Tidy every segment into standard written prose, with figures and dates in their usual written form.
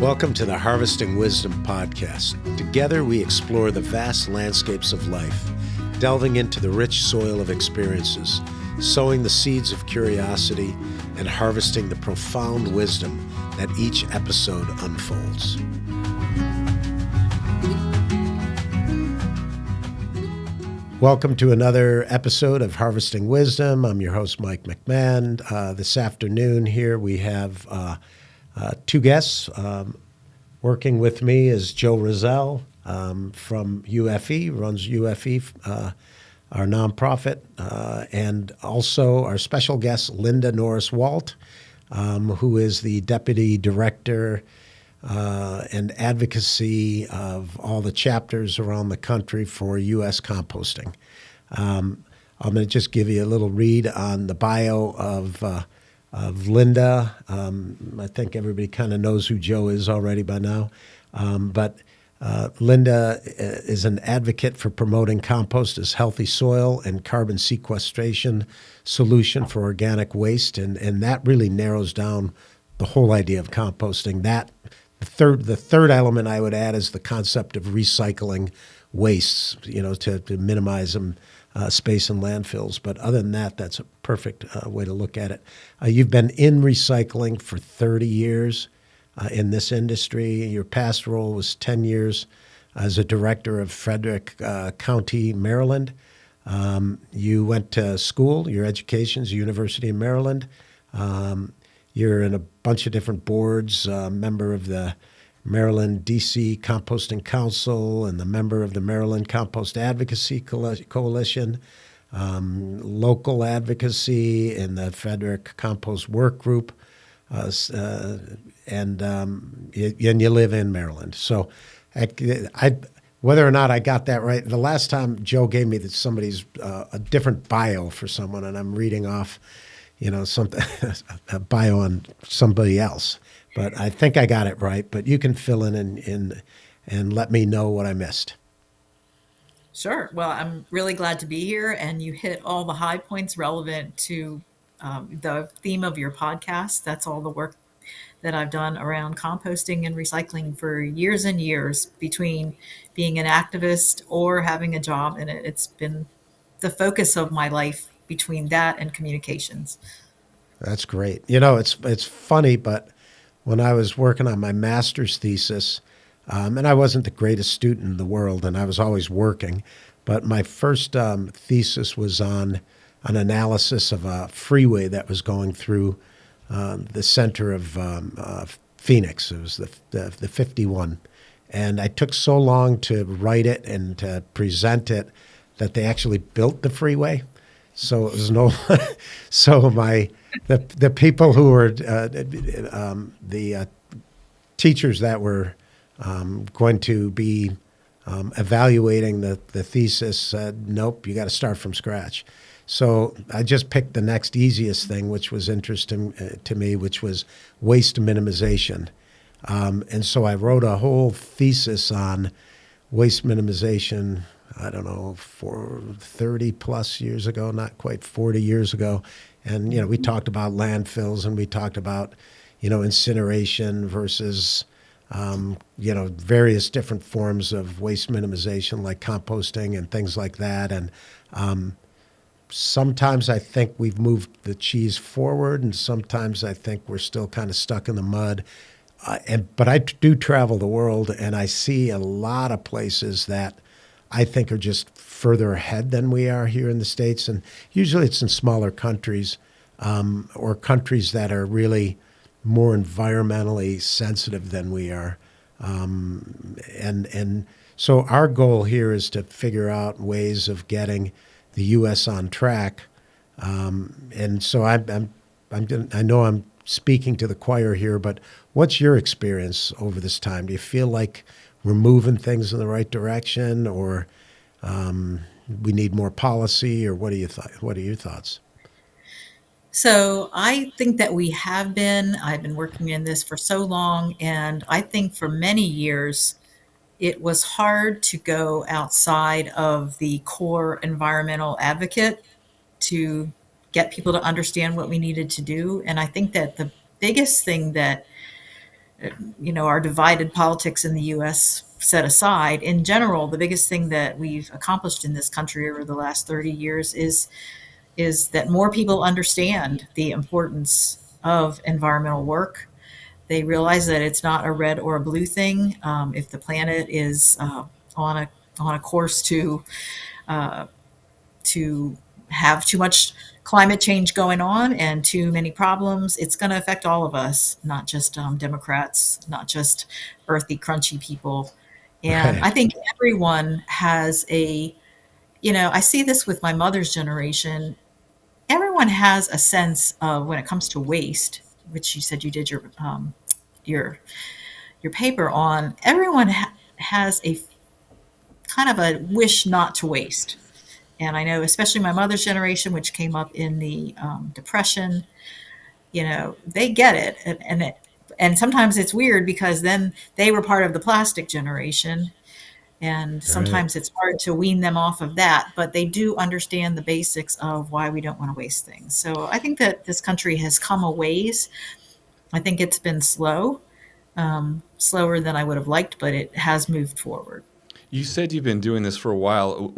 Welcome to the Harvesting Wisdom podcast. Together we explore the vast landscapes of life, delving into the rich soil of experiences, sowing the seeds of curiosity, and harvesting the profound wisdom that each episode unfolds. Welcome to another episode of Harvesting Wisdom. I'm your host, Mike McMahon. This afternoon here we have two guests. Working with me is Joe Rizal from UFE, runs UFE, our nonprofit, and also our special guest, Linda Norris-Walt, who is the Deputy Director and Advocacy of all the chapters around the country for US Composting. I'm going to just give you a little read on the bio of Linda. I think everybody kind of knows who Joe is already by now. But Linda is an advocate for promoting compost as healthy soil and carbon sequestration solution for organic waste. And that really narrows down the whole idea of composting. The third element I would add is the concept of recycling wastes, to minimize them. Space in landfills. But other than that, that's a perfect way to look at it. You've been in recycling for 30 years in this industry. Your past role was 10 years as a director of Frederick County, Maryland. You went to school, your education's University of Maryland. You're in a bunch of different boards, member of the Maryland DC Composting Council and the member of the Maryland Compost Advocacy Coalition, local advocacy in the Frederick Compost Work Group, and you live in Maryland. So whether or not I got that right, the last time Joe gave me somebody's a different bio for someone, and I'm reading off, something a bio on somebody else. But I think I got it right. But you can fill in and let me know what I missed. Sure. Well, I'm really glad to be here, and you hit all the high points relevant to the theme of your podcast. That's all the work that I've done around composting and recycling for years and years, between being an activist or having a job in it. It's been the focus of my life between that and communications. That's great. It's funny, but when I was working on my master's thesis, and I wasn't the greatest student in the world, and I was always working, but my first thesis was on an analysis of a freeway that was going through the center of Phoenix. It was the 51. And I took so long to write it and to present it that they actually built the freeway. So it was the people who were the teachers that were going to be evaluating the thesis said, nope, you got to start from scratch. So I just picked the next easiest thing, which was interesting to me, which was waste minimization. And so I wrote a whole thesis on waste minimization, I don't know, for 30 plus years ago, not quite 40 years ago. And, we talked about landfills, and we talked about, incineration versus, various different forms of waste minimization, like composting and things like that. And sometimes I think we've moved the cheese forward, and sometimes I think we're still kind of stuck in the mud. But I do travel the world, and I see a lot of places that I think are just further ahead than we are here in the States. And usually it's in smaller countries or countries that are really more environmentally sensitive than we are. And so our goal here is to figure out ways of getting the U.S. on track. And so I know I'm speaking to the choir here, but what's your experience over this time? Do you feel like we're moving things in the right direction, or we need more policy, or what are your thoughts? So I think that we have been. I've been working in this for so long, and I think for many years it was hard to go outside of the core environmental advocate to get people to understand what we needed to do. And I think that the biggest thing that our divided politics in the U.S. set aside, in general, the biggest thing that we've accomplished in this country over the last 30 years is that more people understand the importance of environmental work. They realize that it's not a red or a blue thing. If the planet is on a course to have too much climate change going on and too many problems, it's going to affect all of us, not just Democrats, not just earthy, crunchy people. And I Right. think everyone has I see this with my mother's generation. Everyone has a sense of when it comes to waste, which you said you did your your paper on. Everyone has a kind of a wish not to waste. And I know, especially my mother's generation, which came up in the Depression, they get it. And sometimes it's weird because then they were part of the plastic generation. And Right. sometimes it's hard to wean them off of that, but they do understand the basics of why we don't want to waste things. So I think that this country has come a ways. I think it's been slow, slower than I would have liked, but it has moved forward. You said you've been doing this for a while.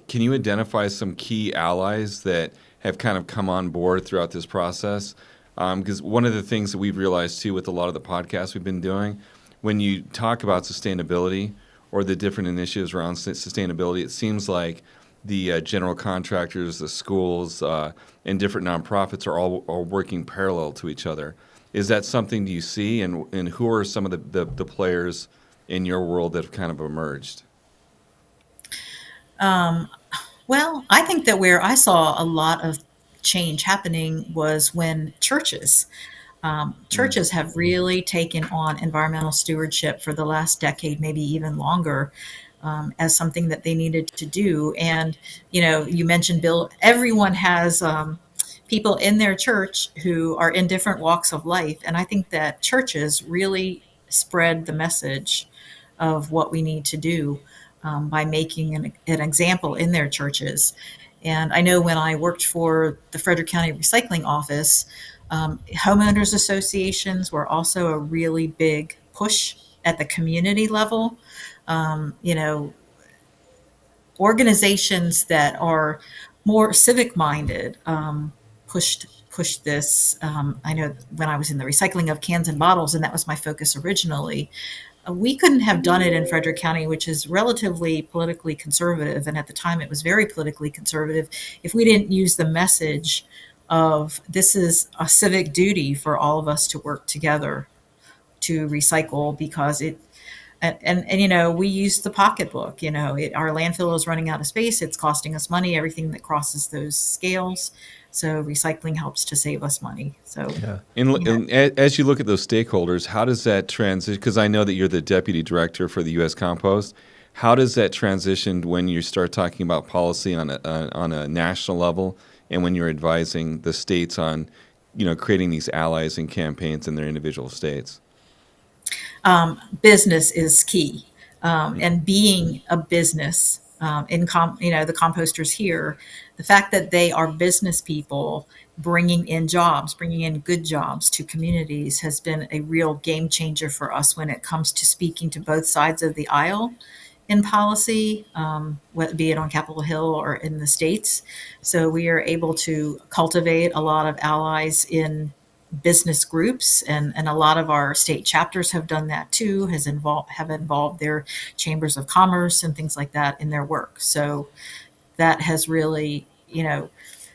Can you identify some key allies that have kind of come on board throughout this process? Because one of the things that we've realized too with a lot of the podcasts we've been doing, when you talk about sustainability or the different initiatives around sustainability, it seems like the general contractors, the schools, and different nonprofits are working parallel to each other. Is that something you see, and who are some of the players in your world that have kind of emerged? Well, I think that where I saw a lot of change happening was when churches have really taken on environmental stewardship for the last decade, maybe even longer, as something that they needed to do. And, you mentioned Bill, everyone has people in their church who are in different walks of life. And I think that churches really spread the message of what we need to do by making an example in their churches. And I know when I worked for the Frederick County Recycling Office, homeowners associations were also a really big push at the community level. Um, you know, Organizations that are more civic minded pushed this. I know when I was in the recycling of cans and bottles, and that was my focus originally. We couldn't have done it in Frederick County, which is relatively politically conservative, and at the time it was very politically conservative, if we didn't use the message of this is a civic duty for all of us to work together to recycle because it and we use the pocketbook. Our landfill is running out of space, it's costing us money, everything that crosses those scales, so recycling helps to save us money. So Yeah. As you look at those stakeholders, how does that transition? Because I know that you're the deputy director for the US Compost. How does that transition when you start talking about policy on a national level, and when you're advising the states on, creating these allies and campaigns in their individual states? business is key. And being a business, the composters here, the fact that they are business people bringing in jobs, bringing in good jobs to communities has been a real game changer for us when it comes to speaking to both sides of the aisle in policy, whether be it on Capitol Hill or in the states. So we are able to cultivate a lot of allies in business groups, and a lot of our state chapters have done that too, have involved their chambers of commerce and things like that in their work. So that has really,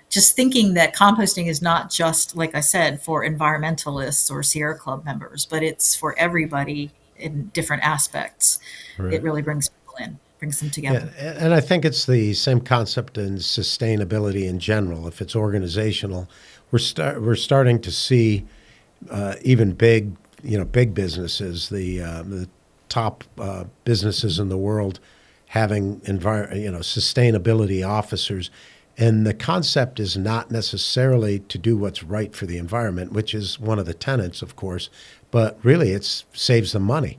just thinking that composting is not just, like I said, for environmentalists or Sierra Club members, but it's for everybody in different aspects. It Right. really brings people in, brings them Yeah, together. and I think it's the same concept in sustainability in general. If it's organizational, we're starting to see even big businesses, the top businesses in the world having sustainability officers, and the concept is not necessarily to do what's right for the environment, which is one of the tenets, of course, but really it saves them money.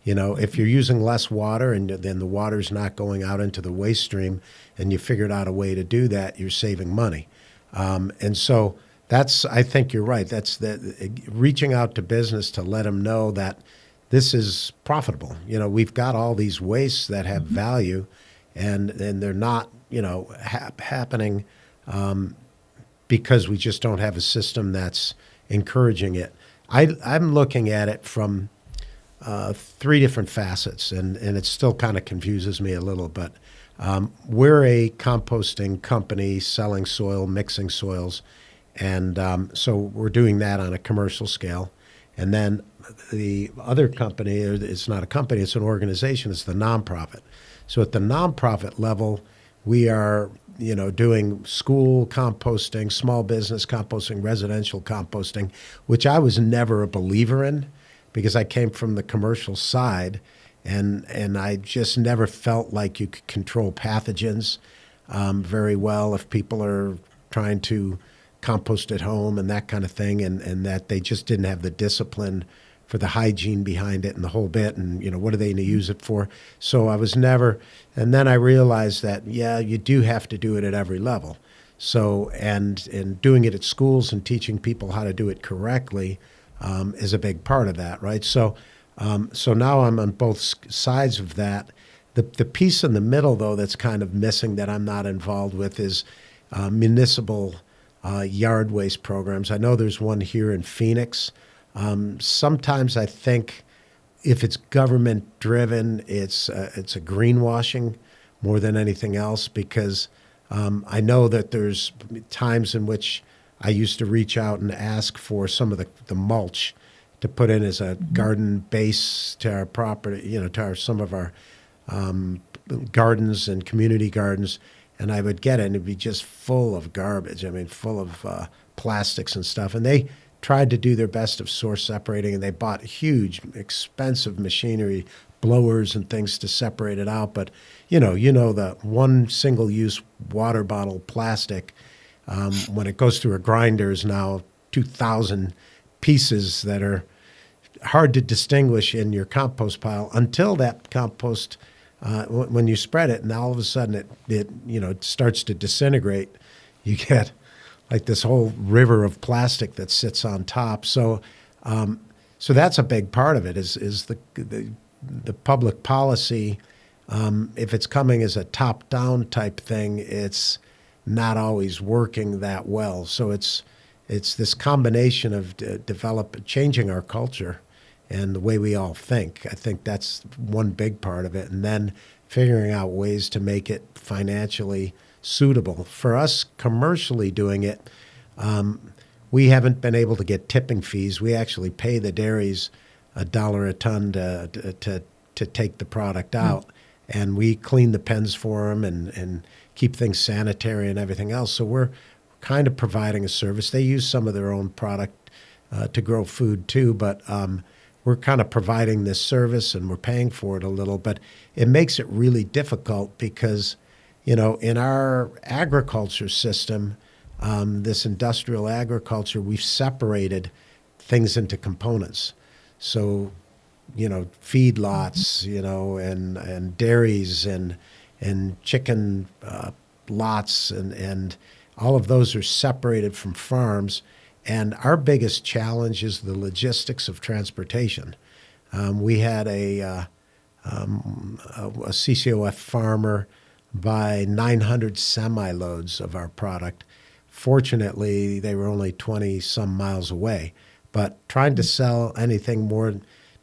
If you're using less water and then the water's not going out into the waste stream, and you figured out a way to do that, you're saving money. And so I think you're right. That's the reaching out to business to let them know that this is profitable. We've got all these wastes that have value, and they're not, happening because we just don't have a system that's encouraging it. I'm looking at it from three different facets, and it still kind of confuses me a little, but we're a composting company selling soil, mixing soils, and so we're doing that on a commercial scale. And then the other company, or it's not a company, it's an organization, it's the nonprofit. So at the nonprofit level, we are, doing school composting, small business composting, residential composting, which I was never a believer in because I came from the commercial side, and I just never felt like you could control pathogens very well if people are trying to compost at home and that kind of thing, and that they just didn't have the discipline for the hygiene behind it and the whole bit, and what are they going to use it for? So I was never, and then I realized that you do have to do it at every level. So and doing it at schools and teaching people how to do it correctly is a big part of that, right? So so now I'm on both sides of that. The piece in the middle, though, that's kind of missing that I'm not involved with is municipal yard waste programs. I know there's one here in Phoenix. Sometimes I think if it's government driven, it's a greenwashing more than anything else, because I know that there's times in which I used to reach out and ask for some of the mulch to put in as a garden base to our property, to some of our gardens and community gardens, and I would get it, and it'd be just full of garbage. I mean, full of plastics and stuff. And they tried to do their best of source separating, and they bought huge, expensive machinery, blowers and things to separate it out. But the one single-use water bottle plastic, when it goes through a grinder, is now 2,000 pieces that are hard to distinguish in your compost pile until that compost, when you spread it, and all of a sudden it starts to disintegrate. You get like this whole river of plastic that sits on top. So so that's a big part of it is the public policy. If it's coming as a top-down type thing, it's not always working that well. So it's this combination of changing our culture and the way we all think. I think that's one big part of it. And then figuring out ways to make it financially suitable. For us, commercially doing it, we haven't been able to get tipping fees. We actually pay the dairies $1 a ton to take the product out. And we clean the pens for them and keep things sanitary and everything else. So we're kind of providing a service. They use some of their own product to grow food too, but we're kind of providing this service and we're paying for it a little. But it makes it really difficult because, in our agriculture system, this industrial agriculture, we've separated things into components. So, feedlots, and dairies and chicken lots and all of those are separated from farms. And our biggest challenge is the logistics of transportation. We had a CCOF farmer buy 900 semi-loads of our product. Fortunately, they were only 20-some miles away. But trying to sell anything more,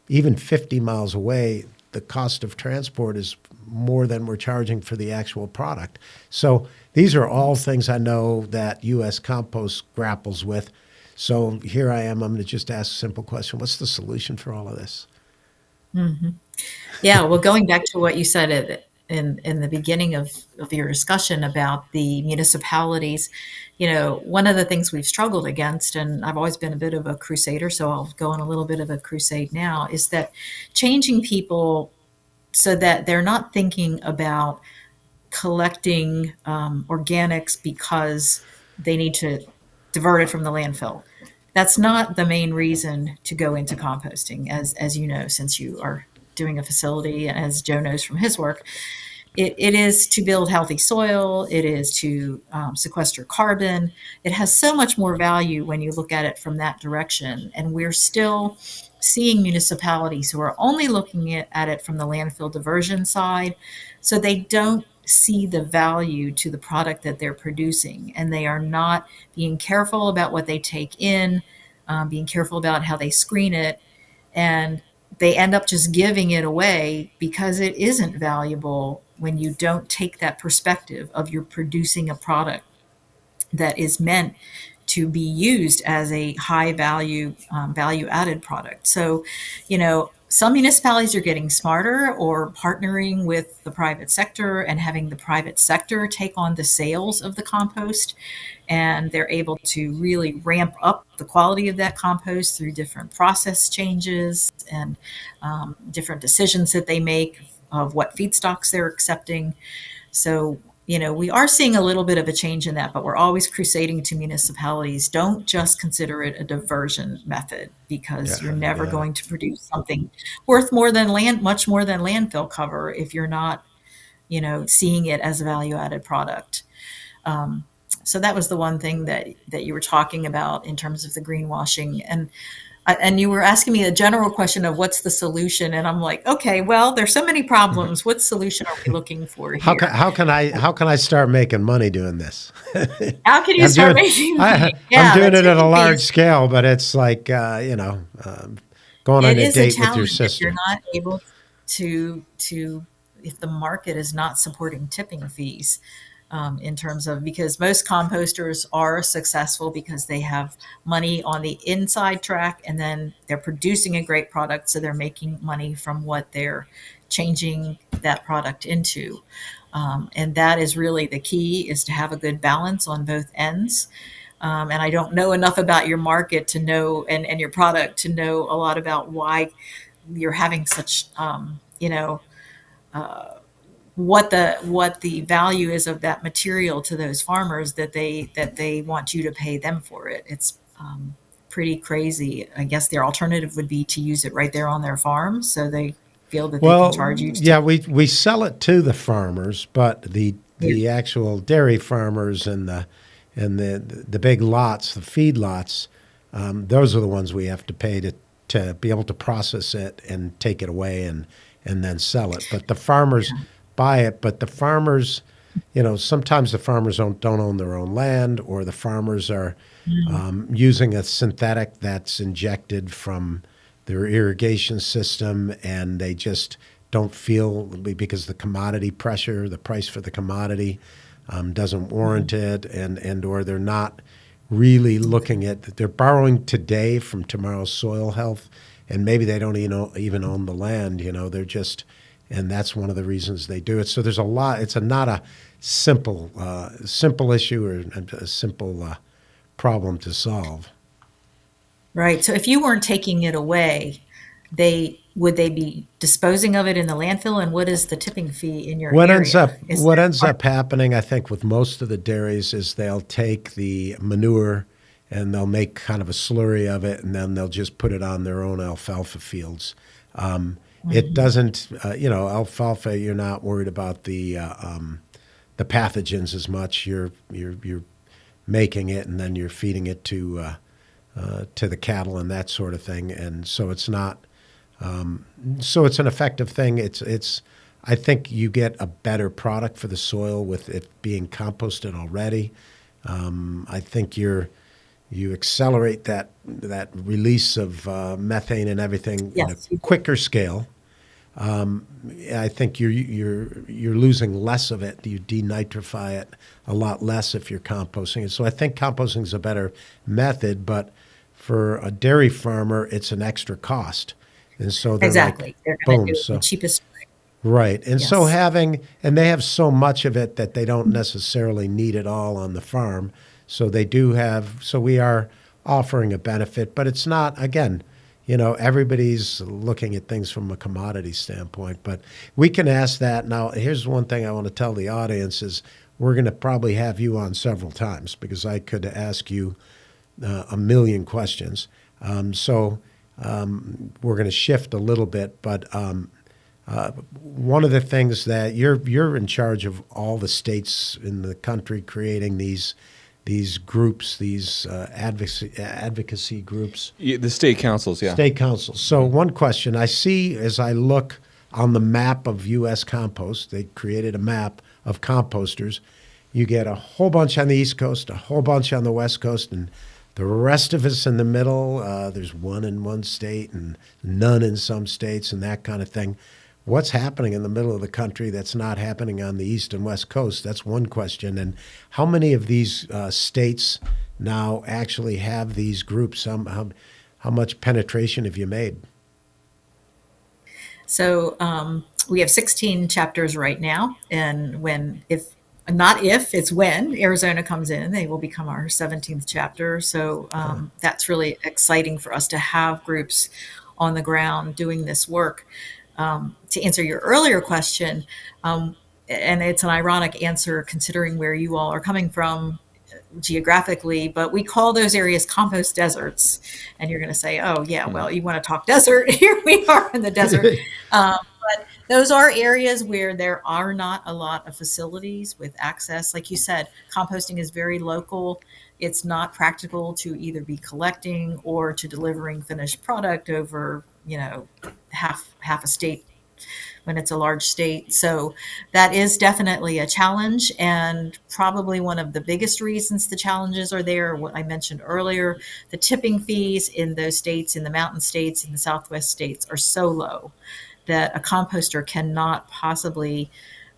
even 50 miles away, the cost of transport is more than we're charging for the actual product. So these are all things I know that US Compost grapples with. So here I am. I'm going to just ask a simple question. What's the solution for all of this? Yeah, well, going back to what you said in the beginning of your discussion about the municipalities, one of the things we've struggled against, and I've always been a bit of a crusader, so I'll go on a little bit of a crusade now, is that changing people so that they're not thinking about collecting organics because they need to divert it from the landfill. That's not the main reason to go into composting, as you know, since you are doing a facility, as Joe knows from his work. it is to build healthy soil. It is to sequester carbon. It has so much more value when you look at it from that direction. And we're still seeing municipalities who are only looking at it from the landfill diversion side. So they don't see the value to the product that they're producing. And they are not being careful about what they take in, being careful about how they screen it. And they end up just giving it away because it isn't valuable when you don't take that perspective of you're producing a product that is meant to be used as a high value, value added product. So, some municipalities are getting smarter or partnering with the private sector and having the private sector take on the sales of the compost. And they're able to really ramp up the quality of that compost through different process changes and different decisions that they make of what feedstocks they're accepting. So, we are seeing a little bit of a change in that, but we're always crusading to municipalities. Don't just consider it a diversion method, because you're never going to produce something worth much more than landfill cover if you're not, seeing it as a value added product. So that was the one thing that you were talking about in terms of the greenwashing. And you were asking me a general question of what's the solution, and I'm like, okay, well, there's so many problems. What solution are we looking for here? How can I start making money doing this? How can you start making money? I'm doing it at a large scale, but it's like going on a date with your sister. You're not able to if the market is not supporting tipping fees. In terms of, because most composters are successful because they have money on the inside track, and then they're producing a great product, so they're making money from what they're changing that product into. And that is really the key, is to have a good balance on both ends. And I don't know enough about your market to know, and your product to know a lot about why you're having such, what the value is of that material to those farmers that they want you to pay them for it. It's pretty crazy. I guess their alternative would be to use it right there on their farm, so they feel that they can charge you. We sell it to the farmers, but the actual dairy farmers and the big lots, the feed lots, those are the ones we have to pay to be able to process it and take it away and then sell it. But the farmers buy it, but the farmers, sometimes the farmers don't own their own land, or the farmers are using a synthetic that's injected from their irrigation system, and they just don't feel, because the commodity pressure, the price for the commodity doesn't warrant it, and or they're not really looking at, they're borrowing today from tomorrow's soil health, and maybe they don't even own the land, they're just, and that's one of the reasons they do it. So there's a lot. It's not a simple issue or a simple problem to solve. Right. So if you weren't taking it away, would they be disposing of it in the landfill? And what is the tipping fee in your area? What ends up happening, I think, with most of the dairies is they'll take the manure and they'll make kind of a slurry of it, and then they'll just put it on their own alfalfa fields. It doesn't, alfalfa, you're not worried about the pathogens as much. You're making it, and then you're feeding it to the cattle and that sort of thing. And so it's not, so it's an effective thing. I think you get a better product for the soil with it being composted already. I think you accelerate that release of methane and everything in a quicker scale. I think you're losing less of it. You denitrify it a lot less if you're composting it. So I think composting is a better method, but for a dairy farmer, it's an extra cost. And so they're exactly. Like, they're going to do the cheapest way. Right. And so they have so much of it that they don't necessarily need it all on the farm. So we are offering a benefit, but it's not, again, everybody's looking at things from a commodity standpoint, but we can ask that. Now, here's one thing I want to tell the audience is we're going to probably have you on several times, because I could ask you a million questions. So we're going to shift a little bit, but one of the things that you're in charge of all the states in the country creating these groups, these advocacy groups. Yeah, the state councils, yeah. State councils. So one question I see as I look on the map of US Compost, they created a map of composters. You get a whole bunch on the East Coast, a whole bunch on the West Coast, and the rest of us in the middle. There's one in one state and none in some states and that kind of thing. What's happening in the middle of the country that's not happening on the East and West Coast? That's one question. And how many of these states now actually have these groups? How much penetration have you made? So we have 16 chapters right now, and it's when Arizona comes in, they will become our 17th chapter. So that's really exciting for us to have groups on the ground doing this work. To answer your earlier question, and it's an ironic answer considering where you all are coming from geographically, but we call those areas compost deserts. And you're going to say, oh, yeah, well, you want to talk desert? Here we are in the desert. But those are areas where there are not a lot of facilities with access. Like you said, composting is very local. It's not practical to either be collecting or to delivering finished product over, half a state when it's a large state. So that is definitely a challenge, and probably one of the biggest reasons the challenges are there, what I mentioned earlier, the tipping fees in those states, in the mountain states, in the Southwest states, are so low that a composter cannot possibly,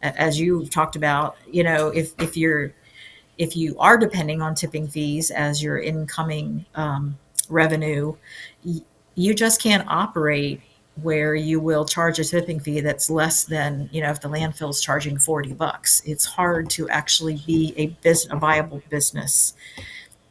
as you've talked about, if you are depending on tipping fees as your incoming revenue, you just can't operate where you will charge a tipping fee that's less than, if the landfill's charging $40. It's hard to actually be a viable business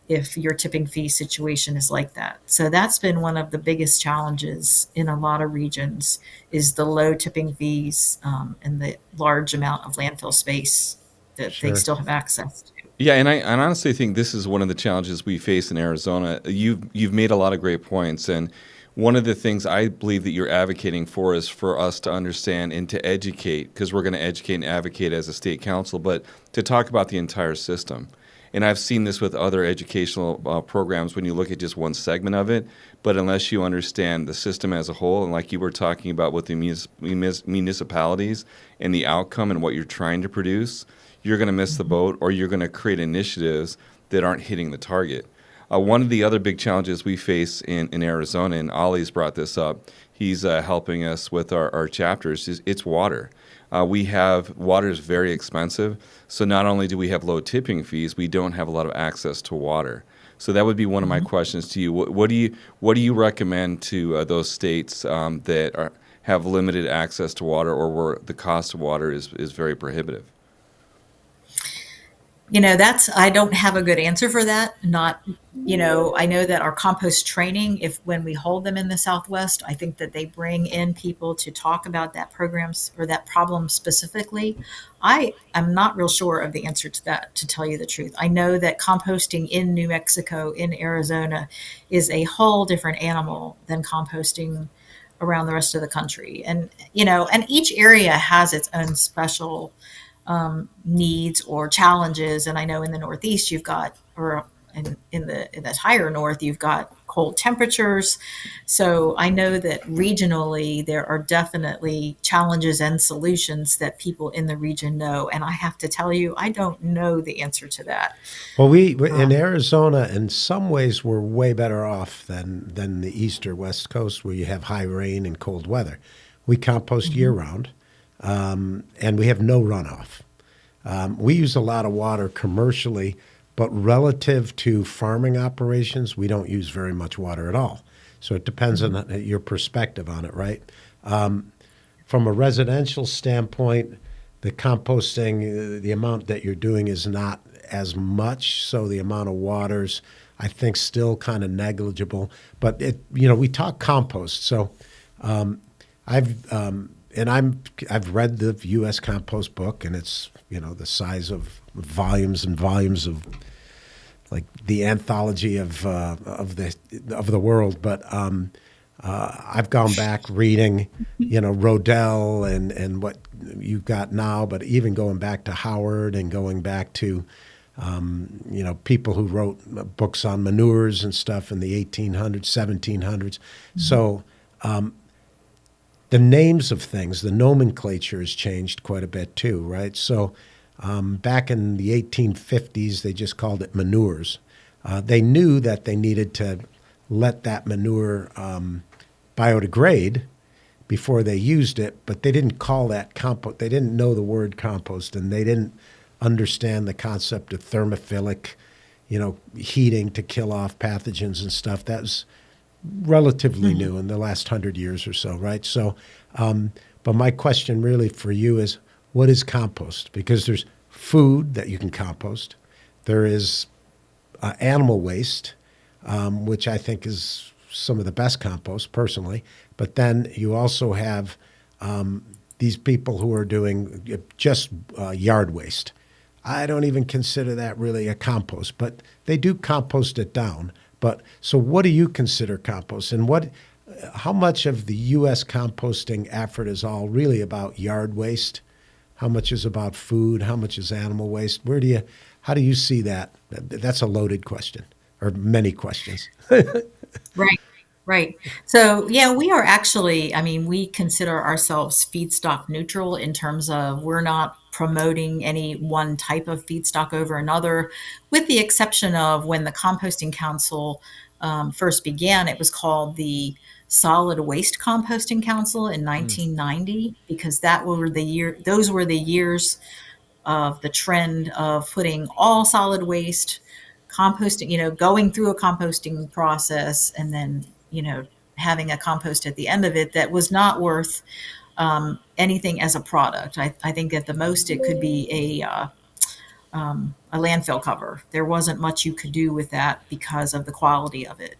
if your tipping fee situation is like that. So that's been one of the biggest challenges in a lot of regions, is the low tipping fees and the large amount of landfill space that they still have access to. Yeah, and I honestly think this is one of the challenges we face in Arizona. You've made a lot of great points, and one of the things I believe that you're advocating for is for us to understand and to educate, because we're going to educate and advocate as a state council, but to talk about the entire system. And I've seen this with other educational programs when you look at just one segment of it, but unless you understand the system as a whole, and like you were talking about with the municipalities and the outcome and what you're trying to produce, you're going to miss the boat, or you're going to create initiatives that aren't hitting the target. One of the other big challenges we face in Arizona, and Ollie's brought this up, he's helping us with our chapters, is it's water. Water is very expensive, so not only do we have low tipping fees, we don't have a lot of access to water. So that would be one of my questions to you. What do you recommend to those states that have limited access to water, or where the cost of water is very prohibitive? I don't have a good answer for that. I know that our compost training, when we hold them in the Southwest, I think that they bring in people to talk about that programs or that problem specifically. I am not real sure of the answer to that, to tell you the truth. I know that composting in New Mexico, in Arizona, is a whole different animal than composting around the rest of the country. And each area has its own special needs or challenges. And I know in the Northeast you've got, or in the higher north, you've got cold temperatures. So I know that regionally there are definitely challenges and solutions that people in the region know. And I have to tell you, I don't know the answer to that. Well, we in Arizona, in some ways, we're way better off than the East or West Coast, where you have high rain and cold weather. We compost year round. And we have no runoff. We use a lot of water commercially, but relative to farming operations, we don't use very much water at all. So it depends on your perspective on it, right? From a residential standpoint, the composting, the amount that you're doing is not as much, so the amount of water's, I think, still kind of negligible. But we talk compost, so I've read the US Compost book, and it's the size of volumes and volumes of, like, the anthology of the world. But I've gone back reading, Rodell and what you've got now, but even going back to Howard and going back to, people who wrote books on manures and stuff in the 1800s, 1700s. So the names of things, the nomenclature has changed quite a bit too, right? So back in the 1850s, they just called it manures. They knew that they needed to let that manure biodegrade before they used it, but they didn't call that compost. They didn't know the word compost, and they didn't understand the concept of thermophilic, heating to kill off pathogens and stuff. That was relatively new in the last 100 years or so, right? So, but my question really for you is, what is compost? Because there's food that you can compost. There is animal waste, which I think is some of the best compost personally. But then you also have these people who are doing just yard waste. I don't even consider that really a compost, but they do compost it down. But so what do you consider compost, and how much of the US composting effort is all really about yard waste? How much is about food? How much is animal waste? How do you see that? That's a loaded question, or many questions. Right, right. So, yeah, we are actually, I mean, we consider ourselves feedstock neutral in terms of we're not promoting any one type of feedstock over another, with the exception of when the Composting Council first began, it was called the Solid Waste Composting Council in 1990, because those were the years of the trend of putting all solid waste composting, going through a composting process, and then, having a compost at the end of it that was not worth anything as a product. I think at the most it could be a landfill cover. There wasn't much you could do with that because of the quality of it.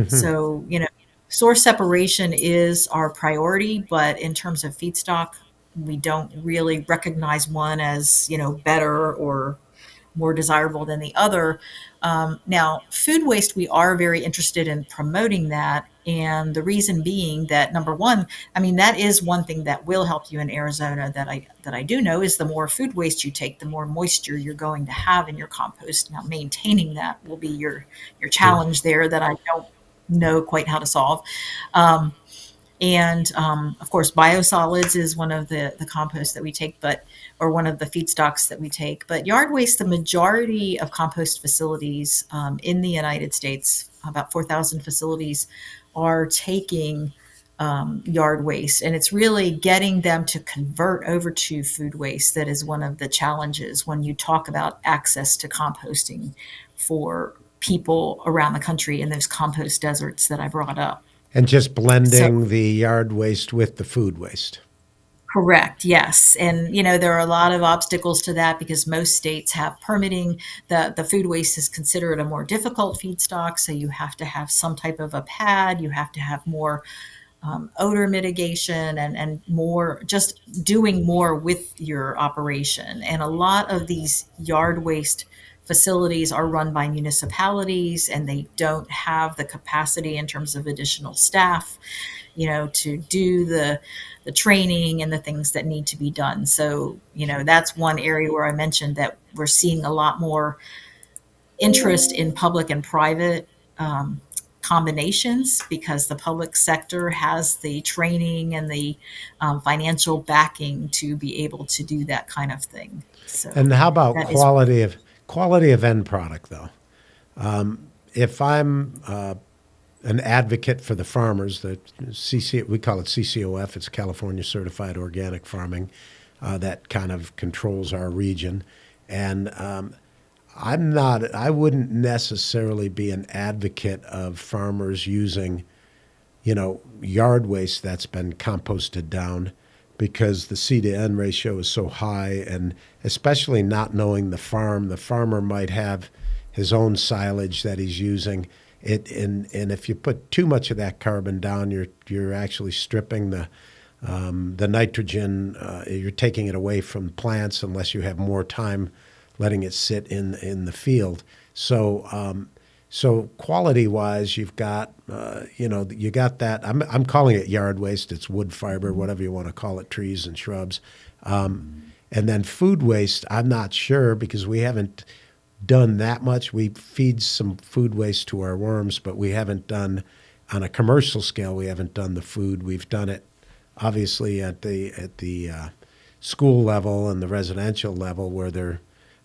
So, source separation is our priority, but in terms of feedstock, we don't really recognize one as, better or more desirable than the other. Now, food waste, we are very interested in promoting that. And the reason being that, number one, I mean, that is one thing that will help you in Arizona that I do know is the more food waste you take, the more moisture you're going to have in your compost. Now, maintaining that will be your challenge there that I don't know quite how to solve. And of course, biosolids is one of the composts that we take, or one of the feedstocks that we take. But yard waste, the majority of compost facilities in the United States, about 4,000 facilities, are taking yard waste. And it's really getting them to convert over to food waste that is one of the challenges when you talk about access to composting for people around the country in those compost deserts that I brought up. And just So, blending the yard waste with the food waste. correct, yes. And, there are a lot of obstacles to that because most states have permitting. The food waste is considered a more difficult feedstock. So you have to have some type of a pad. You have to have more odor mitigation and more, just doing more with your operation. And a lot of these yard waste facilities are run by municipalities, and they don't have the capacity in terms of additional staff, to do the training and the things that need to be done. So, that's one area where I mentioned that we're seeing a lot more interest in public and private combinations, because the public sector has the training and the financial backing to be able to do that kind of thing. And So how about that is quality of end product though? If I'm an advocate for the farmers, we call it CCOF, it's California Certified Organic Farming, that kind of controls our region. And I wouldn't necessarily be an advocate of farmers using, yard waste that's been composted down, because the C to N ratio is so high, and especially not knowing the farmer might have his own silage that he's using. And if you put too much of that carbon down, you're actually stripping the nitrogen. You're taking it away from plants unless you have more time letting it sit in the field. So So quality-wise, you've got, you got that. I'm calling it yard waste. It's wood fiber, whatever you want to call it, trees and shrubs. And then food waste, I'm not sure because we haven't done that much. We feed some food waste to our worms, but we haven't done, on a commercial scale, we haven't done the food. We've done it, obviously, at the school level and the residential level where they're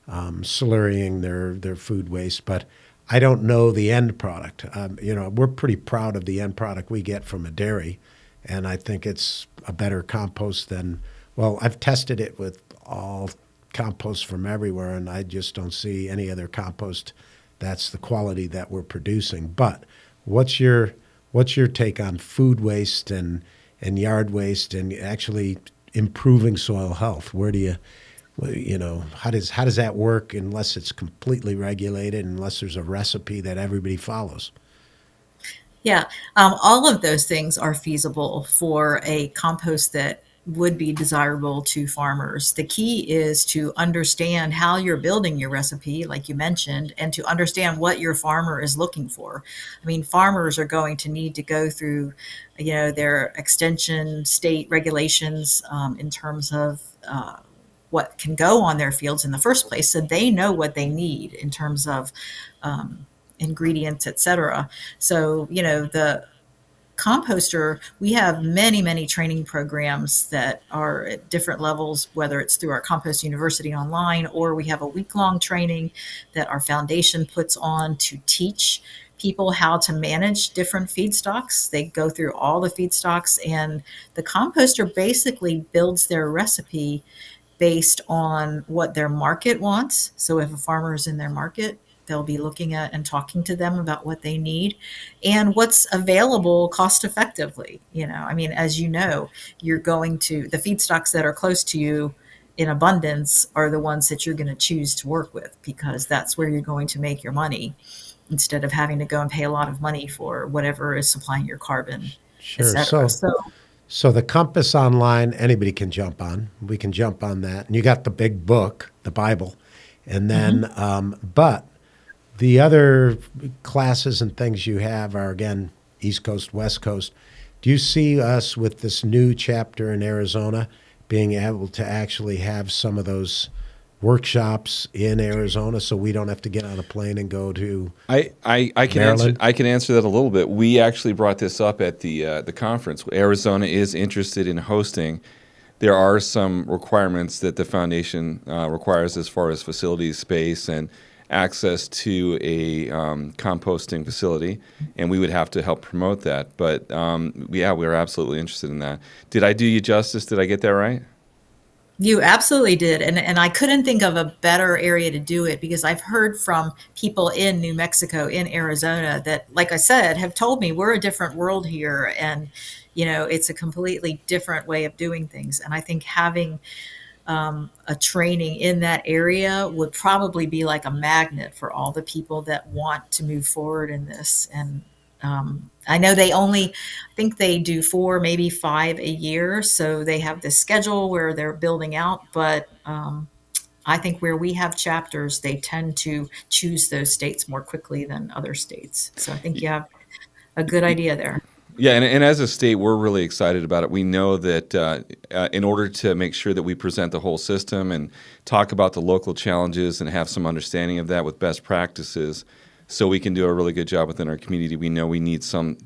slurrying their food waste, but I don't know the end product. We're pretty proud of the end product we get from a dairy, and I think it's a better compost than, well, I've tested it with all compost from everywhere, and I just don't see any other compost that's the quality that we're producing. But what's your take on food waste and yard waste and actually improving soil health? Where do you, how does that work unless it's completely regulated, unless there's a recipe that everybody follows? Yeah, all of those things are feasible for a compost that would be desirable to farmers. The key is to understand how you're building your recipe, like you mentioned, and to understand what your farmer is looking for. I mean, farmers are going to need to go through, their extension state regulations in terms of what can go on their fields in the first place, so they know what they need in terms of ingredients, etc. So, the composter, we have many, many training programs that are at different levels, whether it's through our Compost University online, or we have a week-long training that our foundation puts on to teach people how to manage different feedstocks. They go through all the feedstocks, and the composter basically builds their recipe based on what their market wants. So if a farmer is in their market, they'll be looking at and talking to them about what they need and what's available cost effectively. As you know, you're going to, the feedstocks that are close to you in abundance are the ones that you're going to choose to work with, because that's where you're going to make your money, instead of having to go and pay a lot of money for whatever is supplying your carbon, Sure. etc. So the Compass Online, anybody can jump on. We can jump on that. And you got the big book, the Bible. And then, but the other classes and things you have are, again, East Coast, West Coast. Do you see us with this new chapter in Arizona being able to actually have some of those workshops in Arizona so we don't have to get on a plane and go to I can Maryland? answer that a little bit. We actually brought this up at the conference. Arizona is interested in hosting. There are some requirements that the foundation requires as far as facilities, space, and access to a composting facility, and we would have to help promote that. But we're absolutely interested in that. Did I do you justice? Did I get that right? You absolutely did. And I couldn't think of a better area to do it, because I've heard from people in New Mexico, in Arizona, that, like I said, have told me we're a different world here. And, it's a completely different way of doing things. And I think having a training in that area would probably be like a magnet for all the people that want to move forward in this. And I know I think they do 4, maybe 5 a year. So they have this schedule where they're building out. But I think where we have chapters, they tend to choose those states more quickly than other states. So I think you have a good idea there. Yeah, and as a state, we're really excited about it. We know that in order to make sure that we present the whole system and talk about the local challenges and have some understanding of that with best practices, so we can do a really good job within our community, we know we need some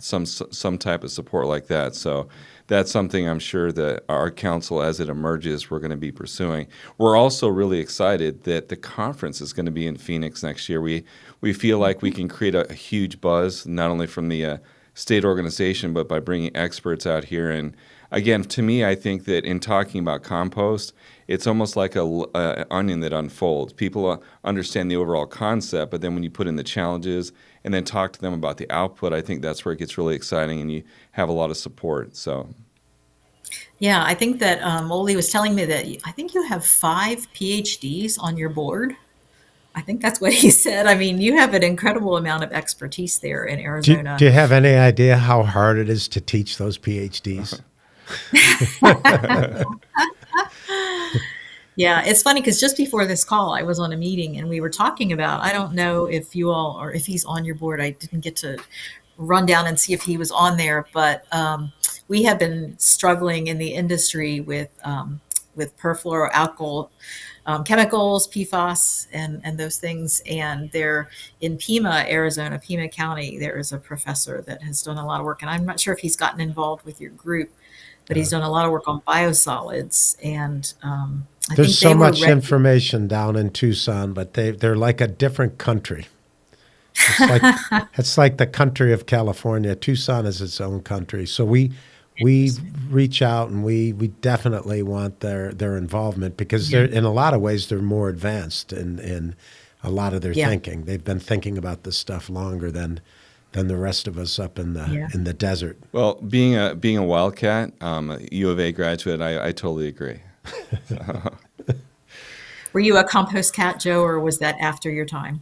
type of support like that. So that's something I'm sure that our council, as it emerges, we're going to be pursuing. We're also really excited that the conference is going to be in Phoenix next year. We feel like we can create a huge buzz, not only from the state organization, but by bringing experts out here. And again, to me, I think that in talking about compost, it's almost like a onion that unfolds. People understand the overall concept, but then when you put in the challenges and then talk to them about the output, I think that's where it gets really exciting and you have a lot of support. So, Yeah, I think that Oli was telling me that I think you have 5 PhDs on your board. I think that's what he said. I mean, you have an incredible amount of expertise there in Arizona. Do you have any idea how hard it is to teach those PhDs? Yeah, it's funny because just before this call, I was on a meeting and we were talking about, I don't know if you all or if he's on your board. I didn't get to run down and see if he was on there, but we have been struggling in the industry with perfluoroalkyl chemicals, PFAS, and those things. And there in Pima, Arizona, Pima County, there is a professor that has done a lot of work. And I'm not sure if he's gotten involved with your group, but he's done a lot of work on biosolids. And I There's think so they were much ready. information down in Tucson, but they're like a different country. It's like it's like the country of California. Tucson is its own country. So we reach out and we definitely want their involvement because Yeah. they're in a lot of ways they're more advanced in a lot of their Yeah. thinking. They've been thinking about this stuff longer than the rest of us up in Yeah. the desert. Well, being a Wildcat, a U of A graduate, I totally agree. Were you a compost cat, Joe, or was that after your time?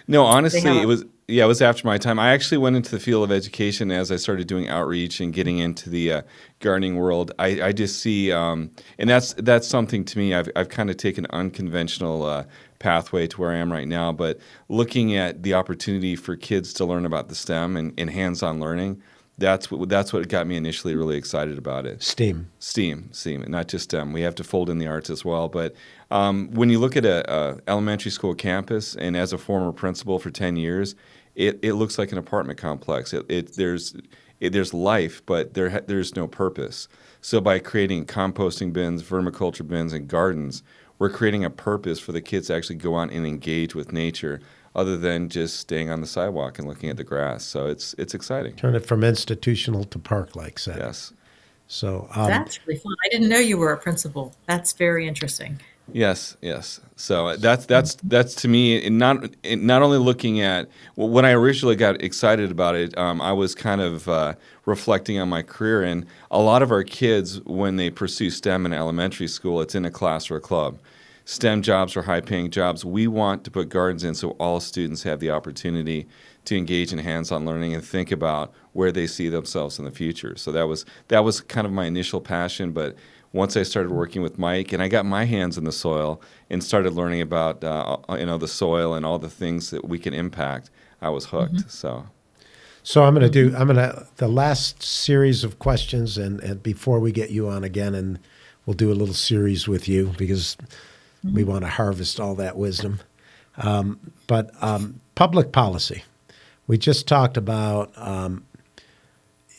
No, They have honestly, a, it was after my time. I actually went into the field of education as I started doing outreach and getting into the gardening world. I just see, and that's something to me. I've kind of taken an unconventional pathway to where I am right now. But looking at the opportunity for kids to learn about the STEM and hands-on learning, that's what got me initially really excited about it. STEAM, and not just STEM. We have to fold in the arts as well. But when you look at a elementary school campus, and as a former principal for 10 years, it looks like an apartment complex. There's life, but there's no purpose. So by creating composting bins, vermiculture bins, and gardens, we're creating a purpose for the kids to actually go out and engage with nature, other than just staying on the sidewalk and looking at the grass. So it's exciting. Turn it from institutional to park-like setting. Yes. So that's really fun. I didn't know you were a principal. That's very interesting. Yes, yes. So that's to me, and not only looking at, well, when I originally got excited about it, I was kind of reflecting on my career, and a lot of our kids, when they pursue STEM in elementary school, it's in a class or a club. STEM jobs are high-paying jobs. We want to put gardens in so all students have the opportunity to engage in hands-on learning and think about where they see themselves in the future. So that was kind of my initial passion, but once I started working with Mike and I got my hands in the soil and started learning about the soil and all the things that we can impact, I was hooked. So I'm going to the last series of questions, and before we get you on again, and we'll do a little series with you because we want to harvest all that wisdom. But public policy. We just talked about,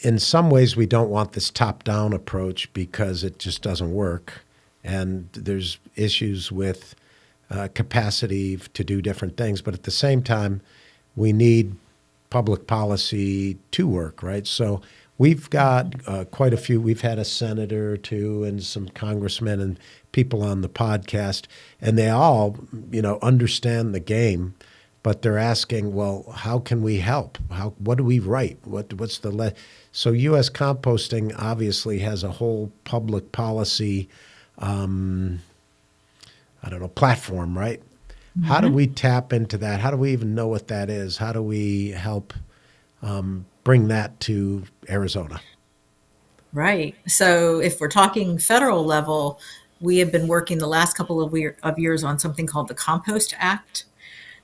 in some ways, we don't want this top-down approach because it just doesn't work. And there's issues with capacity to do different things. But at the same time, we need public policy to work, right? So we've got quite a few. We've had a senator or two and some congressmen and people on the podcast, and they all, understand the game, but they're asking, well, how can we help? What do we write? What's the So US Composting obviously has a whole public policy, platform, right? How do we tap into that? How do we even know what that is? How do we help bring that to Arizona? Right. So if we're talking federal level, we have been working the last couple of years on something called the Compost Act,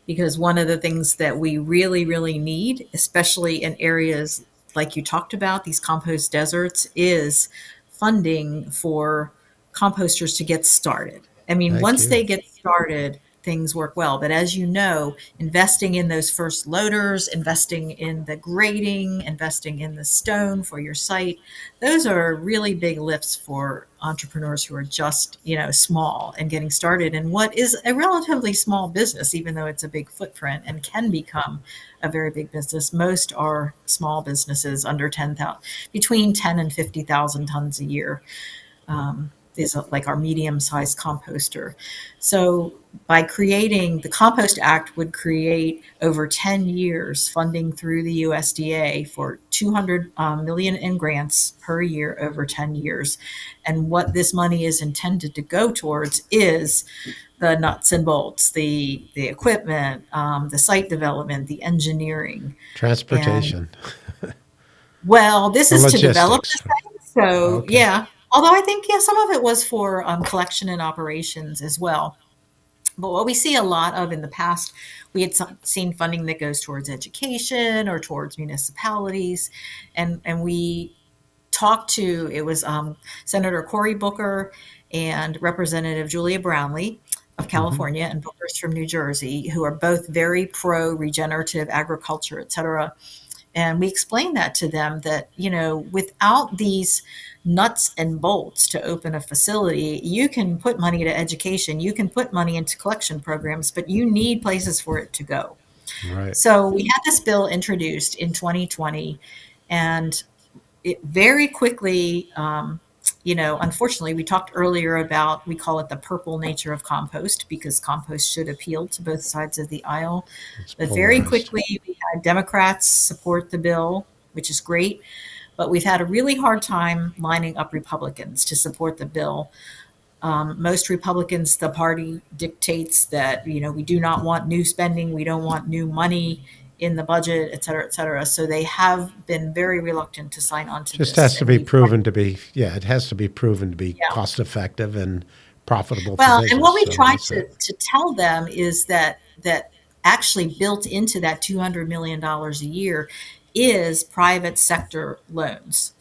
because one of the things that we really, really need, especially in areas like you talked about, these compost deserts, is funding for composters to get started. I mean, Thank once you. they get started, things work well. But as you know, investing in those first loaders, investing in the grading, investing in the stone for your site, those are really big lifts for entrepreneurs who are just, small and getting started in what is a relatively small business, even though it's a big footprint and can become a very big business. Most are small businesses under 10,000, between 10 and 50,000 tons a year. Is like our medium-sized composter. So by creating the Compost Act would create over 10 years funding through the USDA for 200 million in grants per year over 10 years. And what this money is intended to go towards is the nuts and bolts, the equipment, the site development, the engineering. Transportation. Well, this The is to develop the logistics. site. So Okay. yeah, Although I think, yeah, some of it was for collection and operations as well. But what we see a lot of in the past, we had seen funding that goes towards education or towards municipalities, and we talked to, it was Senator Cory Booker and Representative Julia Brownlee of California and Booker's from New Jersey, who are both very pro regenerative agriculture, et cetera. And we explained that to them that, without these nuts and bolts to open a facility, you can put money to education, you can put money into collection programs, but you need places for it to go. Right. So we had this bill introduced in 2020, and it very quickly, unfortunately, we talked earlier about, we call it the purple nature of compost because compost should appeal to both sides of the aisle. It's But very polarized. quickly, we had Democrats support the bill, which is great. But we've had a really hard time lining up Republicans to support the bill. Most Republicans, the party dictates that, we do not want new spending, we don't want new money in the budget, et cetera, et cetera. So they have been very reluctant to sign on to Just this. has to And be we've, proven to be, yeah, it has to be proven to be yeah. cost effective and profitable for Well, and what business. we've So tried that's it. to tell them is that actually built into that $200 million a year is private sector loans.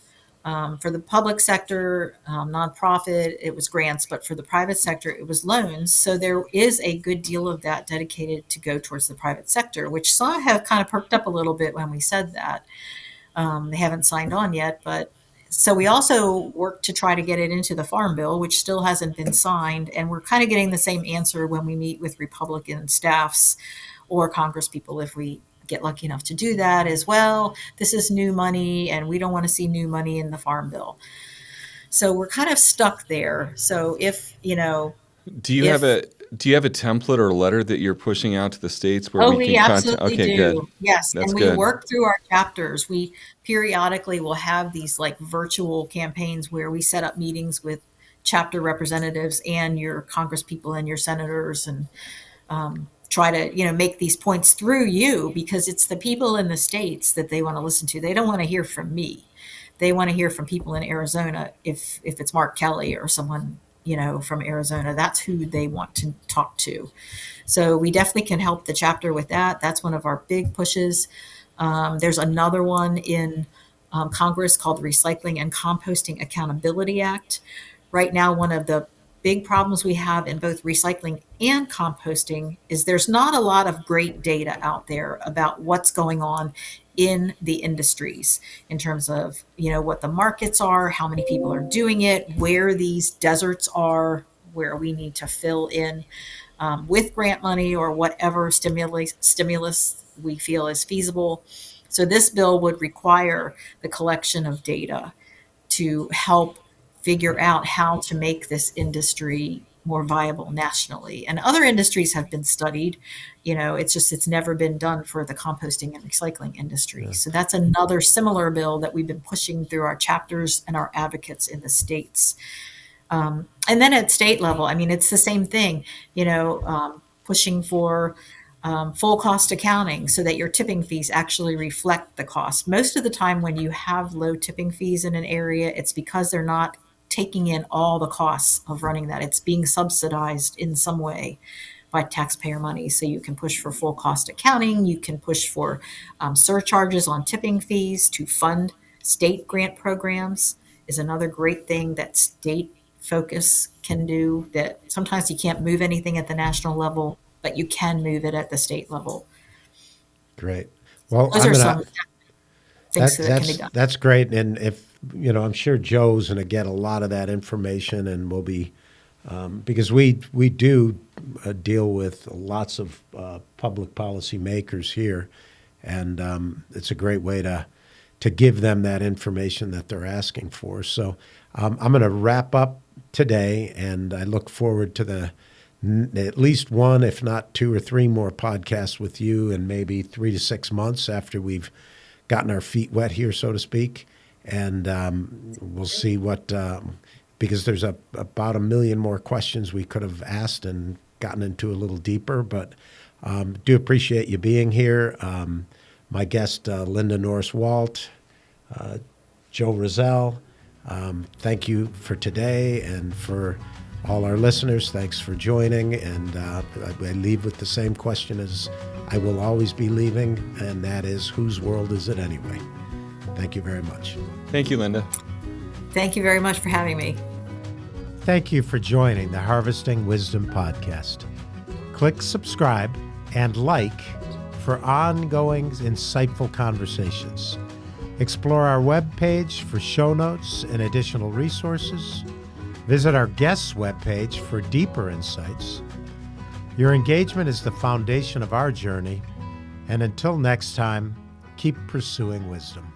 For the public sector, nonprofit, it was grants, but for the private sector, it was loans. So there is a good deal of that dedicated to go towards the private sector, which some have kind of perked up a little bit when we said that. They haven't signed on yet, but so we also worked to try to get it into the Farm Bill, which still hasn't been signed. And we're kind of getting the same answer when we meet with Republican staffs or Congress people, if we get lucky enough to do that as well. This is new money, and we don't want to see new money in the Farm Bill. So we're kind of stuck there. So Do you have if a template or letter that you're pushing out to the states where Oh, we we can contact? absolutely Okay, good. do. Yes. That's And we good. work through our chapters. We periodically will have these like virtual campaigns where we set up meetings with chapter representatives and your Congress people and your senators, and try to, make these points through you, because it's the people in the states that they want to listen to. They don't want to hear from me. They want to hear from people in Arizona. If it's Mark Kelly or someone, from Arizona, that's who they want to talk to. So we definitely can help the chapter with that. That's one of our big pushes. There's another one in Congress called the Recycling and Composting Accountability Act. Right now, one of the big problems we have in both recycling and composting is there's not a lot of great data out there about what's going on in the industries in terms of, what the markets are, how many people are doing it, where these deserts are, where we need to fill in with grant money or whatever stimulus we feel is feasible. So this bill would require the collection of data to help figure out how to make this industry more viable nationally. And other industries have been studied. It's never been done for the composting and recycling industry. So that's another similar bill that we've been pushing through our chapters and our advocates in the states. And then at state level, I mean, it's the same thing, pushing for full cost accounting so that your tipping fees actually reflect the cost. Most of the time, when you have low tipping fees in an area, it's because they're not taking in all the costs of running that. It's being subsidized in some way by taxpayer money. So you can push for full cost accounting. You can push for surcharges on tipping fees to fund state grant programs is another great thing that state focus can do, that sometimes you can't move anything at the national level, but you can move it at the state level. Great. Well, Those I'm are gonna some things that can be done. that's great. And if I'm sure Joe's gonna get a lot of that information, and we'll be because we do deal with lots of public policy makers here, and it's a great way to give them that information that they're asking for. So I'm going to wrap up today, and I look forward to at least one, if not two or three more podcasts with you in maybe 3 to 6 months after we've gotten our feet wet here, so to speak. And we'll see what, because there's about a million more questions we could have asked and gotten into a little deeper, but do appreciate you being here. My guest, Linda Norris-Walt, Joe Rozelle, Thank you for today, and for all our listeners, thanks for joining. And I leave with the same question as I will always be leaving, and that is, whose world is it anyway? Thank you very much. Thank you, Linda. Thank you very much for having me. Thank you for joining the Harvesting Wisdom podcast. Click subscribe and like for ongoing, insightful conversations. Explore our webpage for show notes and additional resources. Visit our guests' webpage for deeper insights. Your engagement is the foundation of our journey, and until next time, keep pursuing wisdom.